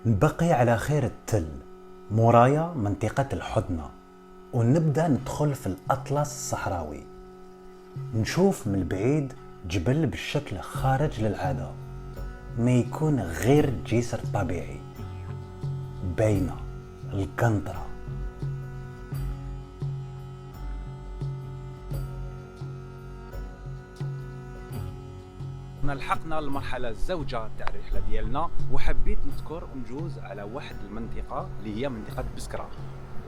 نبقي على خير التل مورايا منطقة الحضنة، ونبدأ ندخل في الأطلس الصحراوي. نشوف من البعيد جبل بالشكل خارج للعادة، ما يكون غير جسر طبيعي. باينة القنطرة. لحقنا المرحله الزوجه تاع الرحله ديالنا، وحبيت نذكر ونجوز على واحد المنطقه اللي هي منطقه بسكره،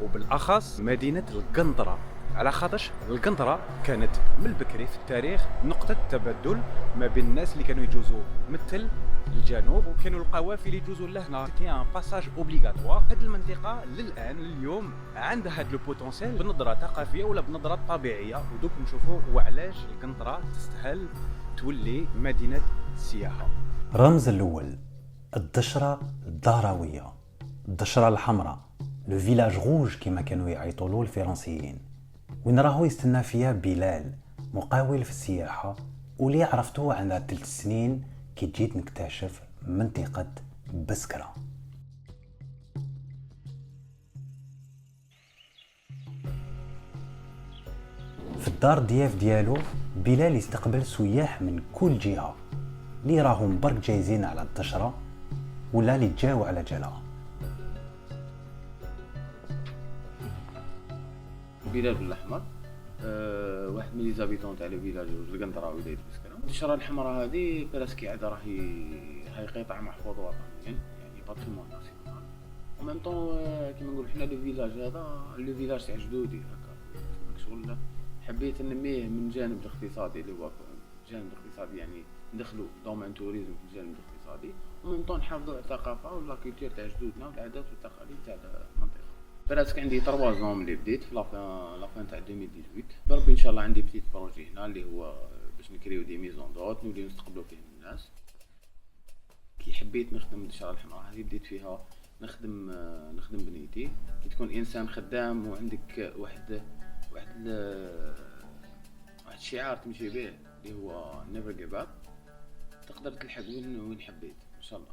وبالاخص مدينه القنطره، على خاطرش القنطره كانت من البكري في التاريخ نقطه تبادل ما بين الناس اللي كانوا يجوزوا مثل الجنوب، وكانوا القوافل اللي يجوزوا لهنا. كي ان باساج اوبليغاتوار. هذه المنطقه للان اليوم عندها هذا لو بوتونسيال بنظره ثقافيه ولا بنظره طبيعيه، ودوك نشوفوا وعلاش القنطره تستاهل تولي مدينة سياحة. رمز الأول الدشرة الدهراوية، الدشرة الحمراء، لو فيلاج روج كما كانوا يعيطولو الفرنسيين، وين راهو يستنى فيها بلال مقاول في السياحة، واللي عرفتوه عندها 3 سنين كي جيت نكتشف منطقة بسكرة. في الدار ضياف ديالو بلال يستقبل سياح من كل جهة، اللي راهم برك جايزين على الدشرة ولا اللي جاو على جلا. بلال بالاحمر، واحد من لي زابيتون تاع لو فيلاج القنطره ولايه بسكره. الدشره الحمراء هذه براسكي عاده راهي قطاع محفوظ وطنيا، يعني باتريمون ناسيونال. وميم طون كيما نقولوا حنا لو فيلاج هذا لو فيلاج تاع جدودي هكا، شغل حبيت نميه من جانب الاقتصادي اللي هو جانب الاقتصادي، يعني ندخلوا دومين توريزم في الجانب الاقتصادي، ومن طون نحافظوا على الثقافه ولا كولتور تاع جدودنا والعادات والتقاليد تاع المنطقه. براسك عندي 3 زون اللي بديت في لافان تاع 2018. بربي ان شاء الله عندي بتيت بروجي هنا اللي هو باش نكريو دي ميزون دوت نوليو نستقبلوا فيهم الناس. كي حبيت نخدم الدشره الحمراء هذه بديت فيها نخدم بنيتي. كي تكون انسان خدام وعندك واحد الشعار تمشي به اللي هو never give up، تقدر تلحق وين حبيت ان شاء الله.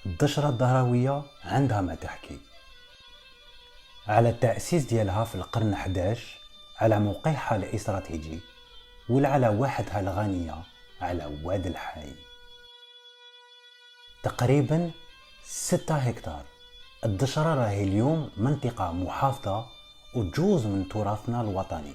الدشرة الدهراوية عندها ما تحكي على التأسيس ديالها في القرن 11، على موقعها الاستراتيجي، ولا على واحدها الغنية على واد الحي. تقريبا 6 هكتار. الدشرة راهي اليوم منطقة محافظة وجزء من تراثنا الوطني.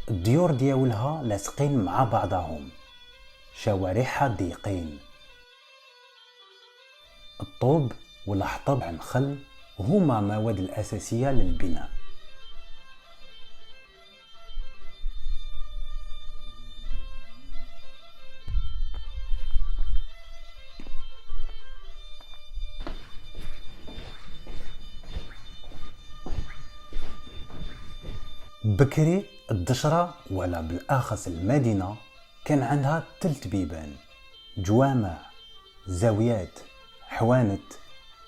الديور ديالها لاصقين مع بعضهم، شوارعها ضيقين. الطوب والحطب عن خل هما مواد الأساسية للبناء. بكري الدشرة ولا بالأخص المدينة كان عندها 3 بيبان: جوامع، زاويات، حوانت،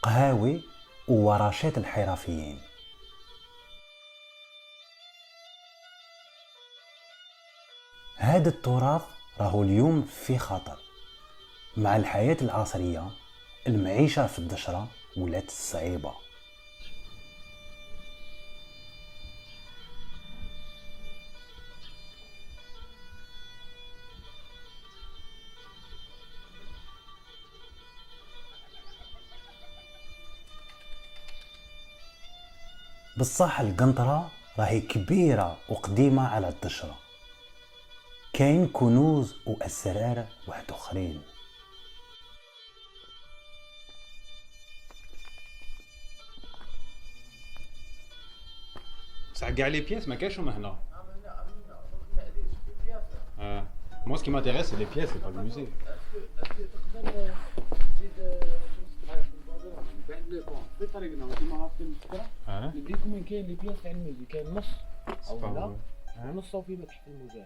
قهاوي وورشات الحرفيين. هذا التراث راهو اليوم في خطر. مع الحياة العصرية المعيشة في الدشرة ولات صعيبة. بصح القنطرة راهي كبيرة وقديمة على الدشرة، كاين كنوز وأسرار واحد أخرين. بصح كاع لي بياس ما كاينش هنا. Moi, ce qui m'intéresse, c'est les pièces, c'est pas le musée. نديكم وين كاين لي بياس تاع الموزي، كاين نص او لا نص في تحت الموزه.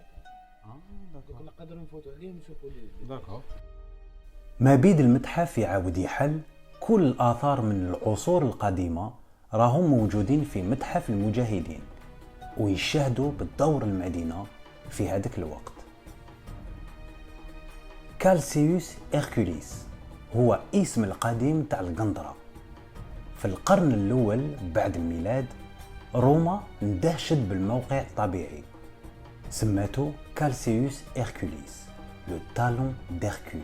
دونك نقدروا نفوتوا عليهم ونشوفوا لي. داكور. ما بيد المتحف يعاود يحل كل الآثار من العصور القديمة راهم موجودين في متحف المجاهدين ويشاهدوا بالدور المدينة في هذاك الوقت. كالسيوس إركوليس هو اسم القديم تاع القنطرة. في القرن الأول بعد الميلاد روما اندهشت بالموقع الطبيعي، سماته كالسيوس إركوليس لو تالون ديركول.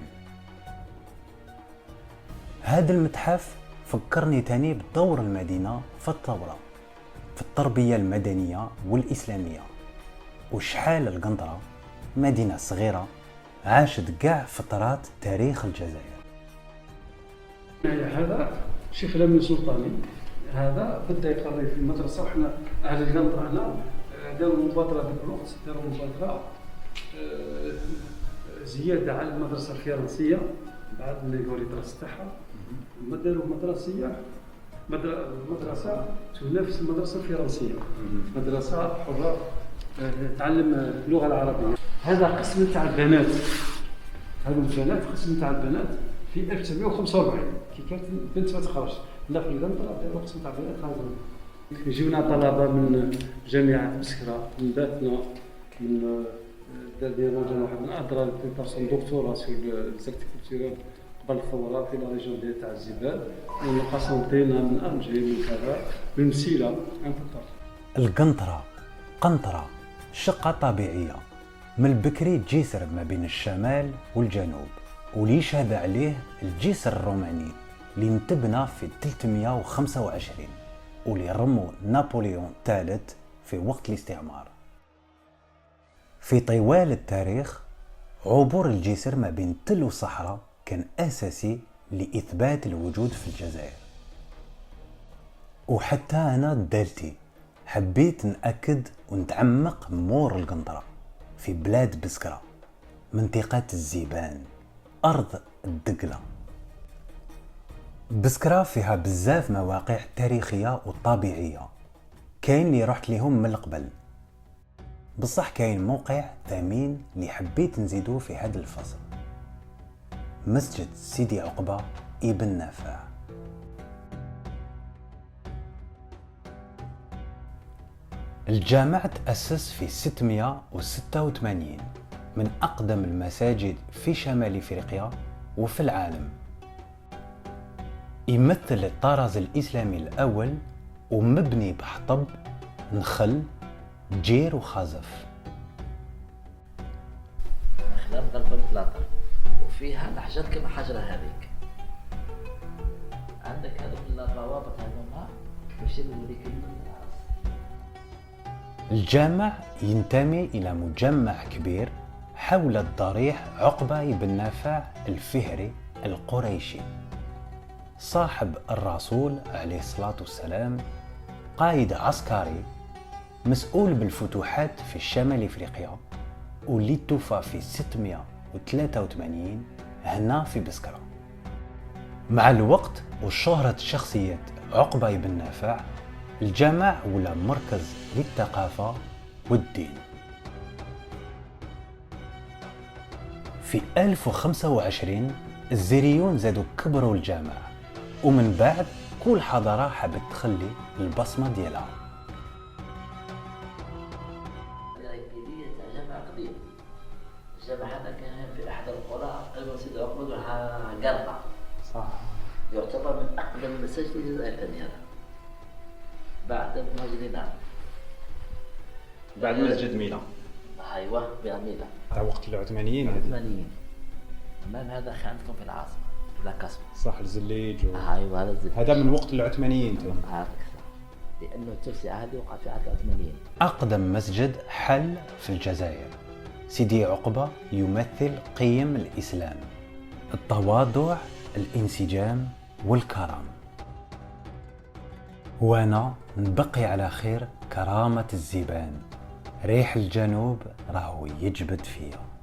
هذا المتحف فكرني تاني بدور المدينة في الثورة، في التربية المدنية والإسلامية، وشحال القنطرة مدينة صغيرة عاشت كاع فترات تاريخ الجزائر. هذا شيخ الامين السلطاني، هذا بدا يقري في المدرسه، وحنا اهل القنطره هنا داروا مبادره ذاك الوقت، داروا مبادره زياده على المدرسه الفرنسيه بعد ما يقولوا الدراسه تاعها، داروا مدرسه تنافس المدرسه الفرنسيه، مدرسه حره تعلم اللغه العربيه. هذا قسم تاع البنات، هذو البنات قسم تاع البنات في 1945 كي كانت البنت ما تخرج، لا في القنطره داروا قسم تاع البنات خارجين. يجيونا طلبه من جامعه بسكره، من باتنا، من ديالنا واحد من اضرار بيرسون دكتوراه في الزكت كولتورال قبل الثوره في لا ريجيون ديال تاع الزبال، ونقاسونتينا من انجي من كذا من مسيله امبورطون. القنطرة قنطرة شقة طبيعية من البكري جسر ما بين الشمال والجنوب، واللي يشهد عليه الجسر الروماني اللي انتبنى في 325 واللي رمو نابليون الثالث في وقت الاستعمار. في طوال التاريخ عبور الجسر ما بين تل وصحراء كان أساسي لإثبات الوجود في الجزائر. وحتى أنا دالتي حبيت نأكد ونتعمق مور القنطرة في بلاد بسكرة، منطقة الزيبان، أرض الدقلة. بسكرة فيها بزاف مواقع تاريخية وطبيعية، كاين اللي رحت ليهم من قبل، بصح كاين موقع ثمين اللي حبيت نزيدو في هذا الفصل: مسجد سيدي عقبة ابن نافع. الجامع تأسس في 686، من أقدم المساجد في شمال إفريقيا وفي العالم. يمثل الطراز الإسلامي الأول، ومبني بحطب، نخل، جير وخزف. خلال ضربة بلاطة وفيها الأحجار كما حجرة هذيك. عندك هذوك الروابط هذوما باش يوريك الجامع ينتمي إلى مجمع كبير حول الضريح عقبة بن نافع الفهري القريشي، صاحب الرسول عليه الصلاة والسلام، قائد عسكري مسؤول بالفتوحات في شمال إفريقيا، واللي توفى في 683 هنا في بسكرة. مع الوقت وشهرة شخصية عقبة بن نافع، الجامع ولا مركز للثقافة والدين. في 1025 الزيريون زادوا كبروا الجامع، ومن بعد كل حضارة حبت تخلي البصمة ديالها. جامع قديم، الجامع هذا كان في أحد القرى قريب سيدي عقبة قرقة. صح. يعتبر من أقدم المساجد في الجزائر الثاني هذا. بعد المهاجرين. بعد مسجد ميلا. ايوه بعد ميلا. على وقت العثمانيين. العثمانيين. المهم هذا خانتكم في العاصمة لا كاسب. صح الزليج. ايوه هذا الزليج. هذا من وقت العثمانيين تم. هذاك لأنه التوسعة هذه وقعت في عهد العثمانيين. أقدم مسجد حل في الجزائر. سيدي عقبة يمثل قيم الإسلام: التواضع، الانسجام والكرم. وانا نبقي على خير كرامة الزبان، ريح الجنوب راهو يجبد فيا.